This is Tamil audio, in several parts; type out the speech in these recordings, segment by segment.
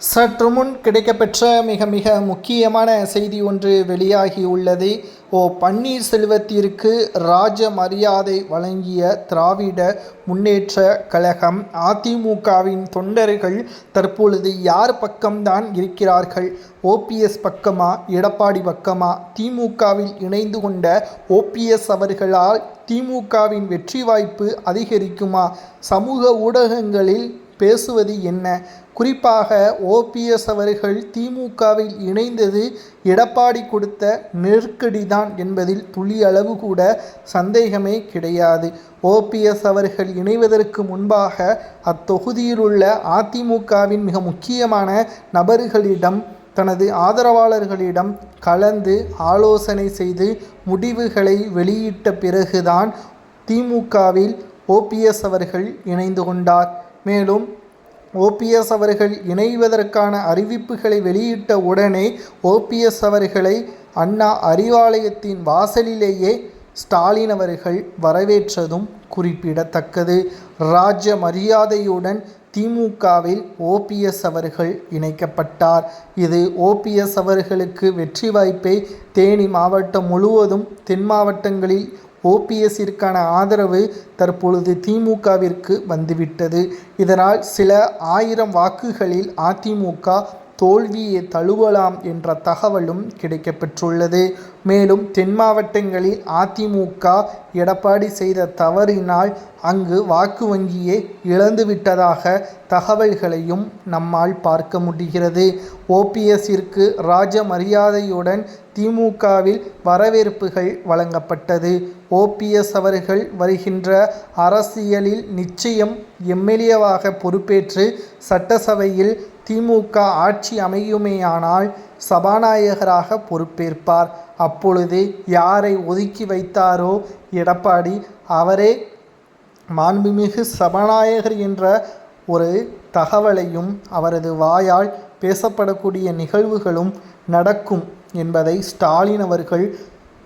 சற்று முன் கிடைக்கப்பெற்ற மிக மிக முக்கியமான செய்தி ஒன்று வெளியாகியுள்ளது. பன்னீர்செல்வத்திற்கு ராஜ மரியாதை வழங்கிய திராவிட முன்னேற்ற கழகம் அதிமுகவின் தொண்டர்கள் தற்பொழுது யார் பக்கம்தான் இருக்கிறார்கள்? ஓபிஎஸ் பக்கமா, எடப்பாடி பக்கமா? திமுகவில் இணைந்து கொண்ட ஓபிஎஸ் அவர்களால் திமுகவின் வெற்றி வாய்ப்பு அதிகரிக்குமா? சமூக ஊடகங்களில் பேசுவது என்ன? குறிப்பாக ஓபிஎஸ் அவர்கள் திமுகவில் இணைந்தது எடப்பாடி கொடுத்த நெருக்கடிதான் என்பதில் துளி அளவு கூட சந்தேகமே கிடையாது. ஓபிஎஸ் அவர்கள் இணைவதற்கு முன்பாக அத்தொகுதியில் உள்ள அதிமுகவின் மிக முக்கியமான நபர்களிடம், தனது ஆதரவாளர்களிடம் கலந்து ஆலோசனை செய்து முடிவுகளை வெளியிட்ட பிறகுதான் திமுகவில் ஓபிஎஸ் அவர்கள் இணைந்து கொண்டார். மேலும் ஓபிஎஸ் அவர்கள் இணைவதற்கான அறிவிப்புகளை வெளியிட்ட உடனே ஓபிஎஸ் அவர்களை அண்ணா அறிவாலயத்தின் வாசலிலேயே ஸ்டாலின் அவர்கள் வரவேற்றதும் குறிப்பிடத்தக்கது. ராஜ மரியாதையுடன் திமுகவில் ஓபிஎஸ் அவர்கள் இணைக்கப்பட்டார். இது ஓபிஎஸ் அவர்களுக்கு வெற்றி வாய்ப்பை தேனி மாவட்டம் முழுவதும், தென் மாவட்டங்களில் ஓபிஎஸ்ஸிற்கான ஆதரவு தற்பொழுது திமுகவிற்கு வந்துவிட்டது. இதனால் சில ஆயிரம் வாக்குகளில் அதிமுக தோல்வியை தழுவலாம் என்ற தகவலும் கிடைக்கப்பெற்றுள்ளது. மேலும் தென் மாவட்டங்களில் அதிமுக எடப்பாடி செய்த தவறினால் அங்கு வாக்கு வங்கியை இழந்துவிட்டதாக தகவல்களையும் நம்மால் பார்க்க முடிகிறது. ஓபிஎஸ்ஸிற்கு ராஜ மரியாதையுடன் திமுகவில் வரவேற்புகள் வழங்கப்பட்டது. ஓபிஎஸ் அவர்கள் வருகின்ற அரசியலில் நிச்சயம் எம்எல்ஏவாக பொறுப்பேற்று சட்டசபையில் திமுக ஆட்சி அமையுமேயானால் சபாநாயகராக பொறுப்பேற்பார். அப்பொழுது யாரை ஒதுக்கி வைத்தாரோ எடப்பாடி, அவரே மாண்புமிகு சபாநாயகர் என்ற ஒரு தகவலையும் அவரது வாயால் பேசப்படக்கூடிய நிகழ்வுகளும் நடக்கும் என்பதை ஸ்டாலின் அவர்கள்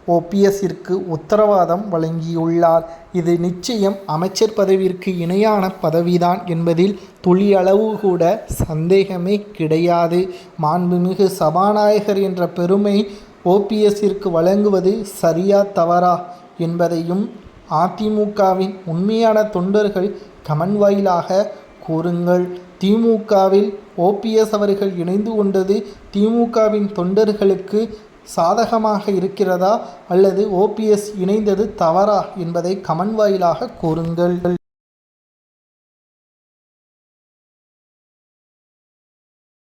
ஓபிஎஸ்ஸிற்கு உத்தரவாதம் வழங்கியுள்ளார். இது நிச்சயம் அமைச்சர் பதவிற்கு இணையான பதவிதான் என்பதில் துளியளவு கூட சந்தேகமே கிடையாது. மாண்புமிகு சபாநாயகர் என்ற பெருமை ஓபிஎஸ்ஸிற்கு வழங்குவது சரியா தவறா என்பதையும் அதிமுகவின் உண்மையான தொண்டர்கள் கமெண்ட் வாயிலாக கூறுங்கள். திமுகவில் ஓபிஎஸ் அவர்கள் இணைந்து கொண்டது திமுகவின் தொண்டர்களுக்கு சாதகமாக இருக்கிறதா அல்லது ஓபிஎஸ் இணைந்தது தவறா என்பதை கமெண்ட் வாயிலாக கூறுங்கள்.